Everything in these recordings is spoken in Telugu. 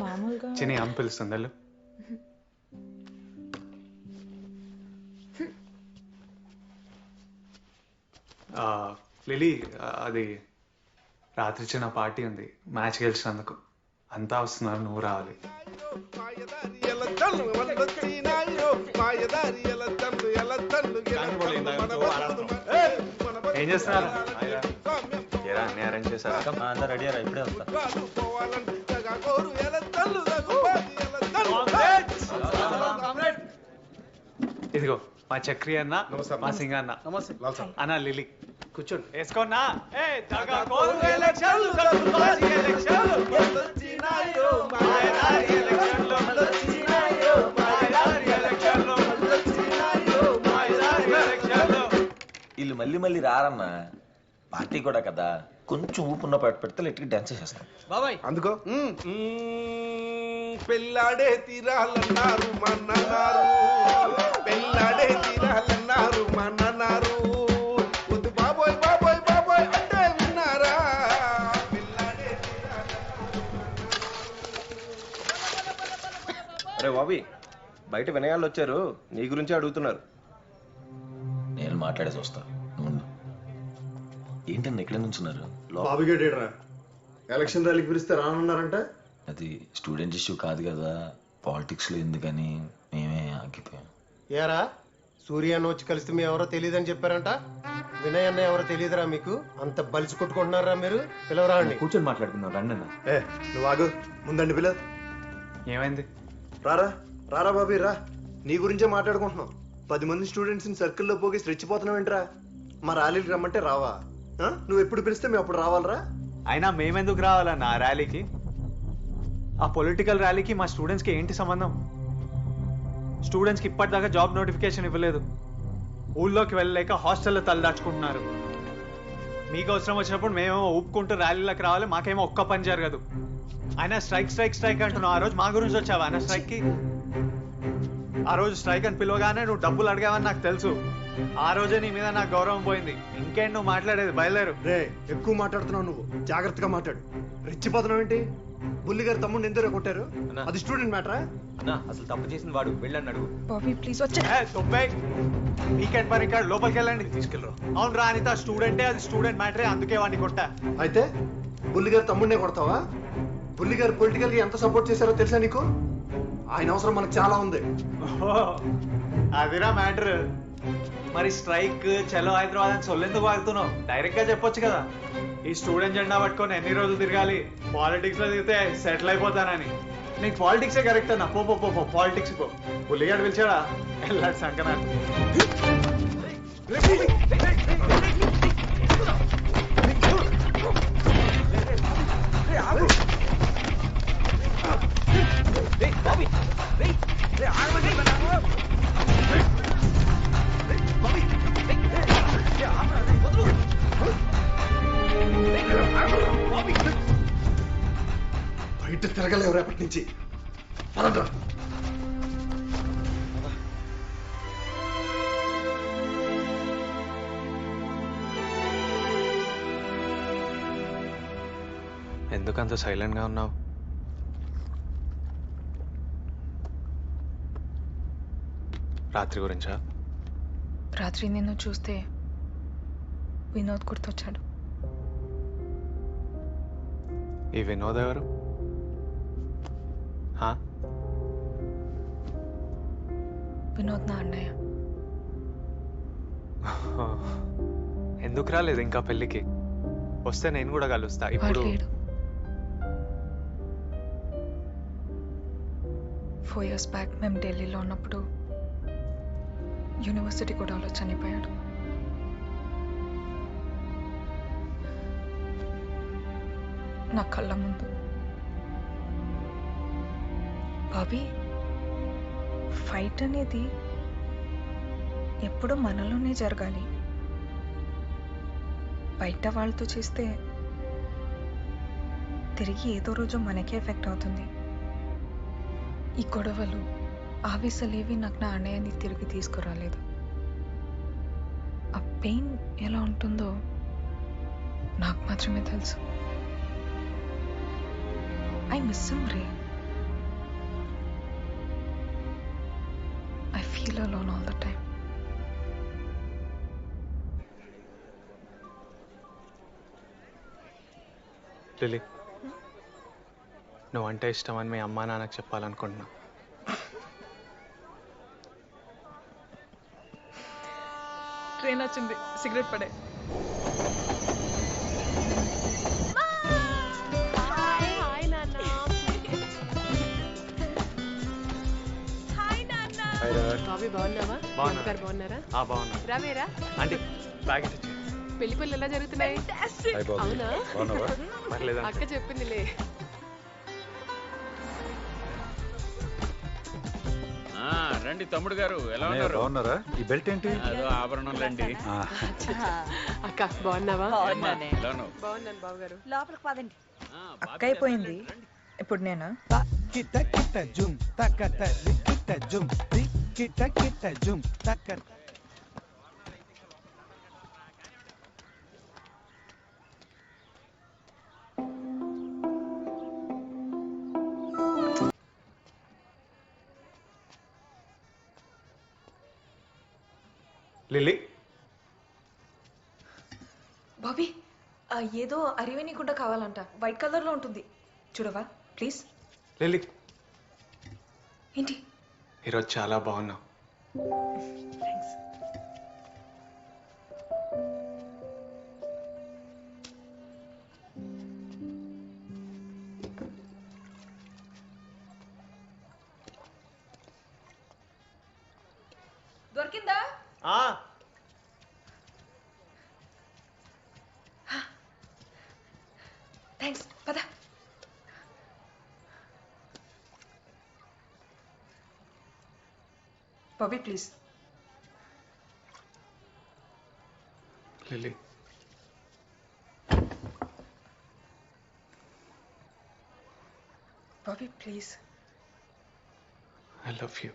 మామూలుగా చిన్ని అమ్మ పిలుస్తుంది వెళ్ళు. లిలీ, అది రాత్రి చిన్న పార్టీ ఉంది, మ్యాచ్ గెలిచినందుకు అంతా వస్తున్నారు, నువ్వు రావాలి. ఏం చేస్తున్నారు? అన్ని అరేంజ్ చేశారా? అందరూ రెడీ అయ్యారా? ఇప్పుడే వస్తా. ఇదిగో మా చక్రి అన్న, మా సింగ్ అన్న. అన్న లిలీ కూర్చోండి, వేసుకోన్నా. వీళ్ళు మళ్ళీ మళ్ళీ రారన్నా, పార్టీ కూడా కదా, కొంచెం ఊపున్న పెడితే లెట్కి డాన్స్ చేసేస్తాం బాబాయ్. అందుకో పెళ్ళాడే తీరాలన్నారు మన్నన్నారు, పెళ్ళాడే తీరాలన్నారు మన్నన్నారు, వద్దు బాబోయ్ బాబోయ్ బాబోయ్ అంటే విన్నారా? పెళ్ళాడే అరే బాబీ, బయట వినయాళ్ళు వచ్చారు, నీ గురించి అడుగుతున్నారు. నేను మాట్లాడేసి వస్తా. ఏంటన్నా ఎక్కడ నుంచున్నారు? బాబుగేటరా ఎలక్షన్ ర్యాలీకి పిలిస్తే రానున్నారంట. అది స్టూడెంట్ ఇష్యూ కాదు కదా, పాలిటిక్స్ లో ఎందుకని మేమే ఆగిపోయాం. ఏరా సూర్య అన్న వచ్చి కలిస్తే మీ ఎవరో తెలియదని చెప్పారంట. వినయ్ అన్న ఎవరో తెలియదురా మీకు? అంత బలిసి కొట్టుకుంటున్నారా మీరు? పిలవరా అండి. కూర్చొని మాట్లాడుకుందాం రండి అన్న. నువ్వు ఆగు, ముందండి పిల్ల. ఏమైంది? రారా రారా బాబీ రా, నీ గురించే మాట్లాడుకుంటున్నాం. 10 మంది స్టూడెంట్స్ ని సర్కిల్లో పోగేసి రెచ్చిపోతున్నావు ఏంట్రా? మా ర్యాలీకి రమ్మంటే రావా? నువ్వు ఎప్పుడు పిలిస్తే మేము అప్పుడు రావాలరా? అయినా మేమెందుకు రావాలన్న ఆ ర్యాలీకి? ఆ పొలిటికల్ ర్యాలీకి మా స్టూడెంట్స్కి ఏంటి సంబంధం? స్టూడెంట్స్కి ఇప్పటిదాకా జాబ్ నోటిఫికేషన్ ఇవ్వలేదు, ఊళ్ళోకి వెళ్ళలేక హాస్టల్లో తలదాచుకుంటున్నారు. మీకు అవసరం వచ్చినప్పుడు మేమేమో ఊపుకుంటూ ర్యాలీలోకి రావాలి, మాకేమో ఒక్క పని జరగదు. అయినా స్ట్రైక్ స్ట్రైక్ స్ట్రైక్ అంటున్నావు. ఆ రోజు మా గురించి వచ్చావా ఆయన స్ట్రైక్కి? ఆ రోజు స్ట్రైక్ అని పిలవగానే నువ్వు డబ్బులు అడిగావని నాకు తెలుసు. ఆ రోజే నీ మీద నాకు గౌరవం పోయింది. ఇంకేంటి నువ్వు మాట్లాడేది? బయలుదేరు. రే ఎక్కువ మాట్లాడుతున్నావు నువ్వు, జాగ్రత్తగా మాట్లాడు. రెచ్చిపోతున్నావు ఏంటి? బుల్లి గారు తమ్ముడిని ఎందుకు కొట్టారు? అది స్టూడెంట్ మ్యాటరా? అసలు తప్పు చేసిన వాడు, వెళ్ళని అడుగు. బాబీ ప్లీజ్ వచ్చే. వీకెండ్ పని ఇక్కడ లోపలికి వెళ్ళండి, తీసుకెళ్ళరు. అవును రా అనిత, స్టూడెంటే, అది స్టూడెంట్ మ్యాటరే, అందుకే వాడిని కొట్టా. అయితే బుల్లి గారు తమ్ముడినే కొడతావా? బుల్లి గారు పొలిటికల్ గా ఎంత సపోర్ట్ చేశారో తెలుసా నీకు? ఆయన అవసరం మనకు చాలా ఉంది. అదిరా మ్యాటర్. మరి స్ట్రైక్ చలో హైదరాబాద్ అని సొల్లెందుకు వాడుతున్నావు? డైరెక్ట్ గా చెప్పొచ్చు కదా, ఈ స్టూడెంట్ జెండా పట్టుకొని ఎన్ని రోజులు తిరగాలి, పాలిటిక్స్ లో దిగితే సెటిల్ అయిపోతానని. నీకు పాలిటిక్సే కరెక్ట్ అన్న. పో పో పో పాలిటిక్స్ పో. పుల్లిగాడు పిలిచాడా? వెళ్ళాడు సంకనా. బయట తిరగలేవు రేపటి నుంచి. ఎందుకంత సైలెంట్ గా ఉన్నావు? రాత్రి గురించా? రాత్రి నిన్ను చూస్తే వినోద్ గుర్తొచ్చాడు. ఈ వినోద్ ఎవరు? వినోద్ నా అన్నయ్య. ఎందుకు రాలేదు ఇంకా పెళ్ళికి? వస్తే నేను కూడా కలుస్తా. ఇప్పుడు 4 years బ్యాక్ మేము ఢిల్లీలో ఉన్నప్పుడు యూనివర్సిటీ గొడవలో చనిపోయాడు. నా కళ్ళ ముందు. బాబీ, ఫైట్ అనేది ఎప్పుడు మనలోనే జరగాలి. బయట వాళ్ళతో చేస్తే తిరిగి ఏదో రోజు మనకే ఎఫెక్ట్ అవుతుంది. ఈ గొడవలు ఆవేశాలేవి నాకు నా అన్నయ్యని తిరిగి తీసుకురాలేదు. ఆ పెయిన్ ఎలా ఉంటుందో నాకు మాత్రం మాత్రమే తెలుసు. ఐ మిస్ హిమ్ రే. I feel alone all the time. Lily, నువ్వు అంటే ఇష్టం అని మీ అమ్మా నాన్నకు చెప్పాలనుకుంటున్నా. ట్రైన్ వచ్చింది, సిగరెట్ పడే. బాబీ బాగున్నావా? బాగున్నా. గారు బాగున్నారా? బాగున్నా. రావేరా? అంటే బ్యాగ్ ఇచ్చి పెళ్లి పనులు ఎలా జరుగుతున్నాయి? అవునా? పర్లేదా? అక్క చెప్పిందిలే. రండి తమ్ముడు గారు, ఎలా ఉన్నారు? బాగున్నారా? ఈ బెల్ట్ ఏంటి? అదో ఆభరణం రండి. అక్క బాగున్నావా? ఎలా ఉన్నావు? బాగున్నాను బాబు గారు. లోపలికి పదండి. అక్క అయిపోయింది, ఇప్పుడు నేను. కిట కిట జుమ్ తకట కిట జుమ్ కిట కిట జుమ్ తకట. లిల్లీ, బాబీ, ఏదో అరివేణి గుడ్డ కావాలంట, వైట్ కలర్లో ఉంటుంది, చూడవా ప్లీజ్. లిల్లీ, ఏంటి? ఈరోజు చాలా బాగున్నావు. థ్యాంక్స్. దొరికిందా? థ్యాంక్స్, పద. Bobby please. Lily, Bobby please. I love you.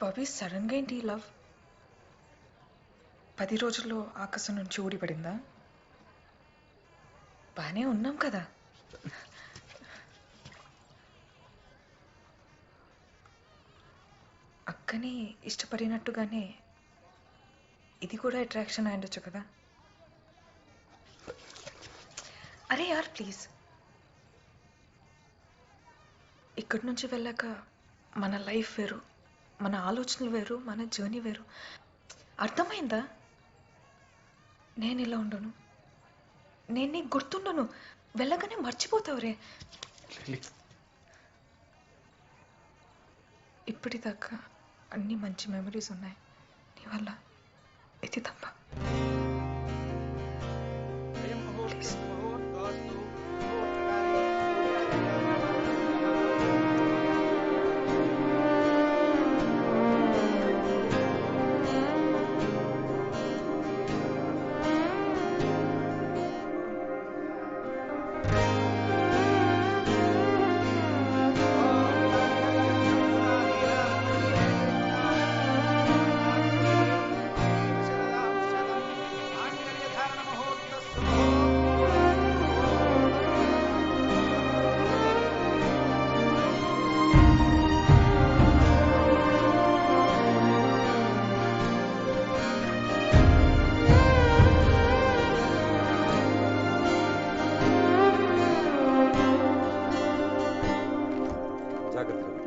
Bobby, సడన్గా ఏంటి లవ్? 10 రోజుల్లో ఆకాశం నుంచి ఊడిపడిందా? బానే ఉన్నాం కదా. అక్కని ఇష్టపడినట్టుగానే ఇది కూడా అట్రాక్షన్ అయ్యుండొచ్చు కదా. అరే యార్ ప్లీజ్. ఇక్కడి నుంచి వెళ్ళాక మన లైఫ్ వేరు, మన ఆలోచనలు వేరు, మన జర్నీ వేరు. అర్థమైందా? నేను ఇలా ఉండను, నేను నీకు గుర్తుండను, వెళ్ళగానే మర్చిపోతావురే. లిల్లీ, ఇప్పటిదాకా అన్ని మంచి మెమరీస్ ఉన్నాయి, నీ వల్ల ఇది తప్ప. ప్లీజ్.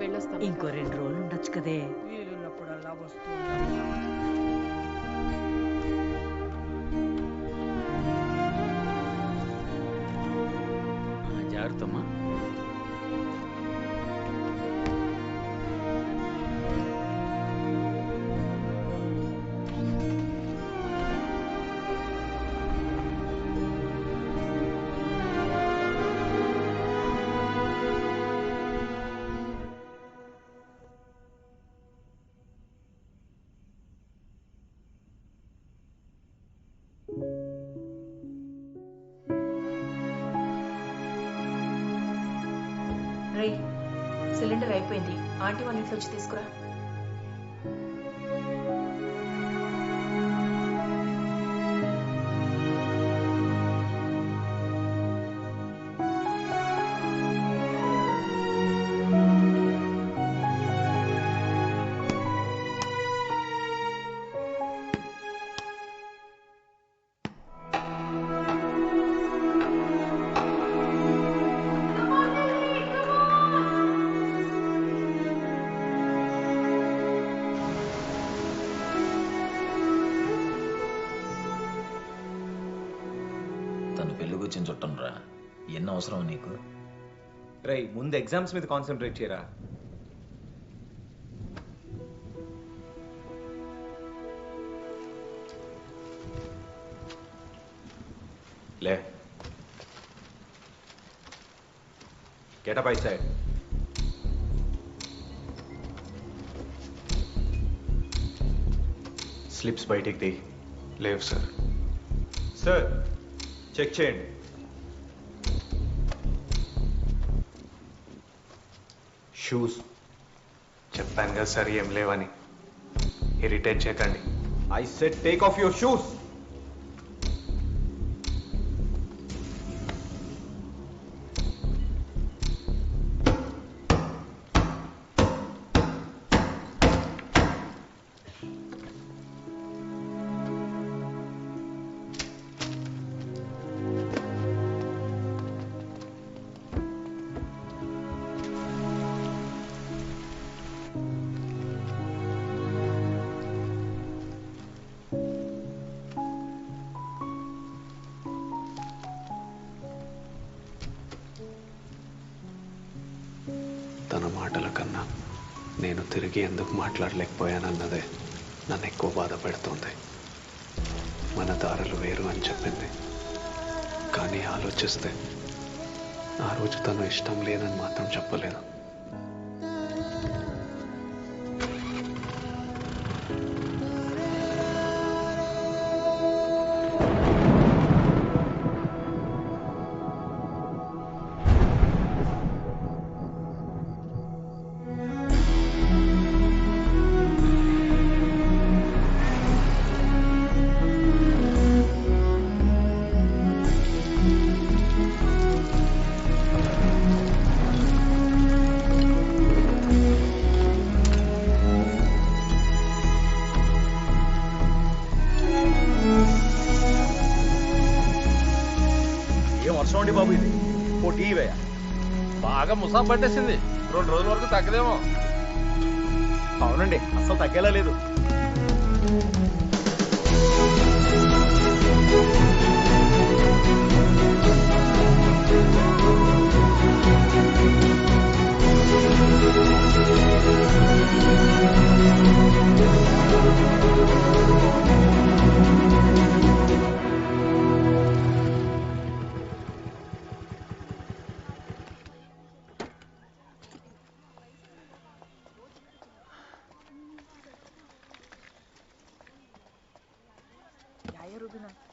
వెళ్ళొస్తాను. ఇంకో 2 రోజులు ఉండొచ్చు కదే. వీలున్నప్పుడల్లా వస్తూ జాగ్రత్తమ్మా. రే, సిలిండర్ అయిపోయింది, ఆంటీ వాళ్ళ ఇంట్లో వచ్చి తీసుకురా. తను పెళ్ళికి వచ్చిన చుట్టంరా. ఎన్ని అవసరం నీకు? రేయ్ ముందు ఎగ్జామ్స్ మీద కాన్సన్ట్రేట్ చేయరా. లే, get up outside. స్లిప్స్ బయటికి తీ. లేవు సార్. సార్ చెక్ చేయండి. షూస్ చెప్పాను కదా సార్ ఏం లేవని. ఇరిటేట్ చేయకండి. I said take off your shoes. తన మాటల కన్నా నేను తిరిగి ఎందుకు మాట్లాడలేకపోయానన్నదే నన్ను ఎక్కువ బాధ పెడుతుంది. మన దారులు వేరు అని చెప్పింది, కానీ ఆలోచిస్తే ఆ రోజు తను ఇష్టం లేదని మాత్రం చెప్పలేదు. ఏం వర్షం అండి బాబు ఇది? ఓ టీ వేయ. బాగా ముసా పట్టేసింది. 2 రోజుల వరకు తగ్గదేమో. అవునండి, అస్సలు తగ్గేలా లేదు.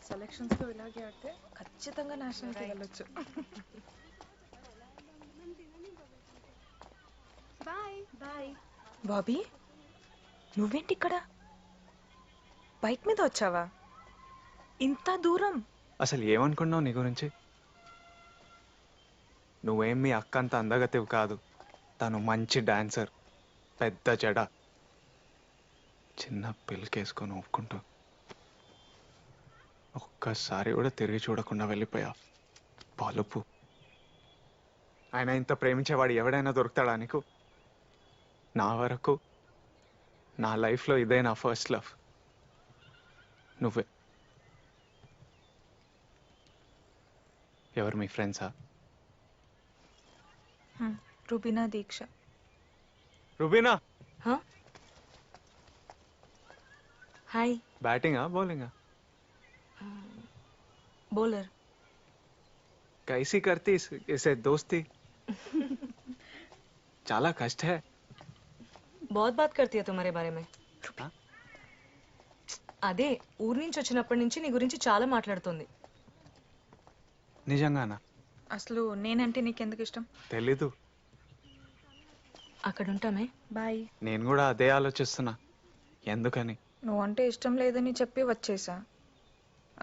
సెలక్షన్స్ లో ఇలాగే ఆడితే ఖచ్చితంగా నేషనల్ కి వెళ్ళొచ్చు. బాబీ నువ్వేంటి ఇక్కడ? బైక్ మీద వచ్చావా? ఇంత దూరం? అసలు ఏమనుకున్నావు నీ గురించి? నువ్వేం మీ అక్క అంత అందగతివి కాదు. తను మంచి డాన్సర్, పెద్ద జడ, చిన్న పిల్లకేసుకొని ఒప్పుకుంటూ ఒక్కసారి కూడా తిరిగి చూడకుండా వెళ్ళిపోయా. పాలుపు. ఆయన ఇంత ప్రేమించేవాడు ఎవడైనా దొరుకుతాడా నీకు? నా వరకు నా లైఫ్లో ఇదే నా ఫస్ట్ లవ్. నువ్వే. ఎవరు మీ ఫ్రెండ్సా? రుబీనా దీక్ష. రుబీనా హాయ్. బ్యాటింగా బౌలింగా? बॉलर. कैसी करती इसे दोस्ती? చాలా కష్ట है. बहुत बात करती है तुम्हारे बारे में. అదే ఊరు నుంచి వచ్చినప్పటి నుంచి నీ గురించి చాలా మాట్లాడుతుంది. నిజంగానా? అసలు నేనంటే నీకెందుకు ఇష్టం? తెలీదు. అక్కడ ఉంటామే. బాయ్. నేను కూడా అదే ఆలోచిస్తున్నా, ఎందుకని. నువ్వంటే ఇష్టం లేదని చెప్పి వచ్చేసా.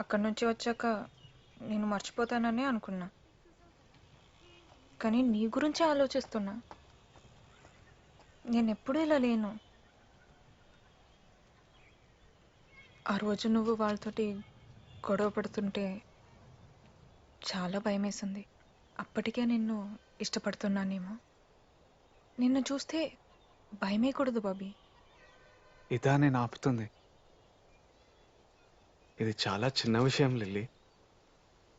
అక్కడి నుంచి వచ్చాక నేను మర్చిపోతానని అనుకున్నా, కానీ నీ గురించి ఆలోచిస్తున్నా. నేను ఎప్పుడూ ఇలా లేను. ఆ రోజు నువ్వు వాళ్ళతోటి గొడవ పడుతుంటే చాలా భయమేసింది. అప్పటికే నిన్ను ఇష్టపడుతున్నానేమో. నిన్ను చూస్తే భయమేయకూడదు బాబీ. ఇదా నేను ఆపుతుంది? ఇది చాలా చిన్న విషయం లిల్లీ.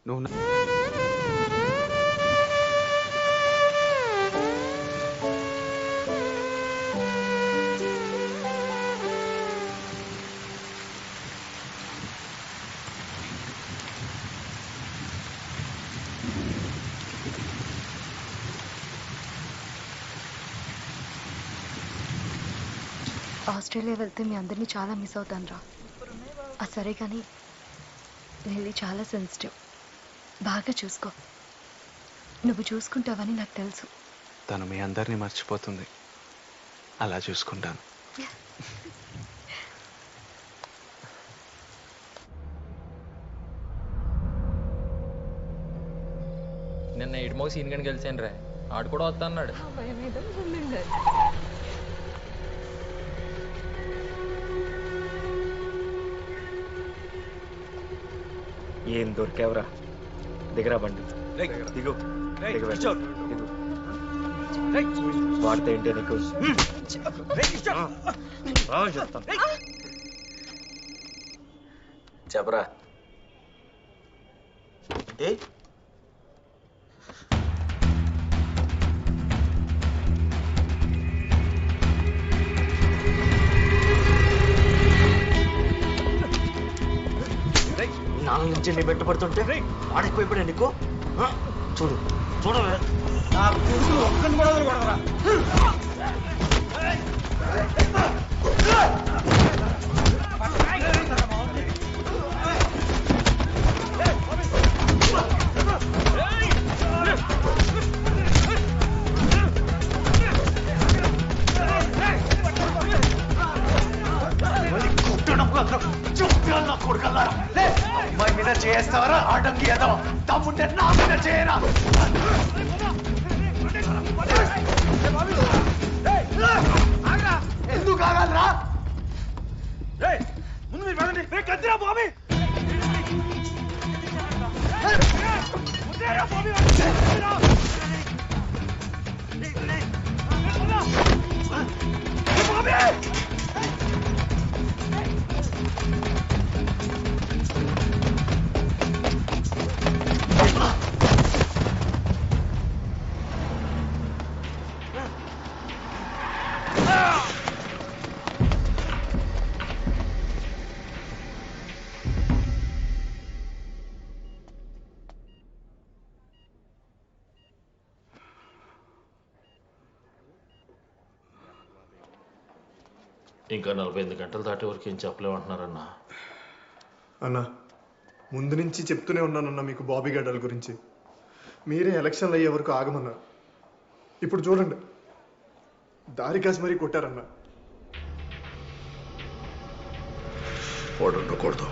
నువ్వు ఆస్ట్రేలియా వెళ్తే మీ అందరినీ చాలా మిస్ అవుతాను రా. సరే కానీ లిల్లీ చాలా సెన్సిటివ్, బాగా చూసుకో. నువ్వు చూసుకుంటావని నాకు తెలుసు. తను మీ అందరినీ మర్చిపోతుంది, అలా చూసుకుంటాను. నిన్న ఇటుమోగ సీన్ గని గెలిచాను రా, ఆడు కూడా వస్తా అన్నాడు. ఏం దొరికావురా? దిగరా బండి, దిగు. వాడితే ఏంటి నీకు? చెప్తాను. చెప్పరా. ఏ నాలుగు నుంచి నీ బెట్ట పడుతుంటే ఆడెక్కువైపోయా నీకు? చూడు చూడు, నా కూతురు ఒక్కని కూడా వదలకూడదురా. అమ్మాయి మీద చేస్తావరా? ఆటంకి ఏదో తమ్ముంటే నా మీద చేయరా? ఎందుకు ఆగాలరా? ముందు మీరు పదండి. కత్తిరా బాబీ. ఇంకా 48 గంటలు దాటే వరకు ఏం చెప్పలేమంటున్నారన్నా. అన్నా, ముందు నుంచి చెప్తూనే ఉన్నానన్నా మీకు బాబీ గడ్డల గురించి. మీరే ఎలక్షన్లు అయ్యే వరకు ఆగమన్నారు. ఇప్పుడు చూడండి, దారి కాసి మరీ కొట్టారన్నా. వాడు ఉండకూడదు.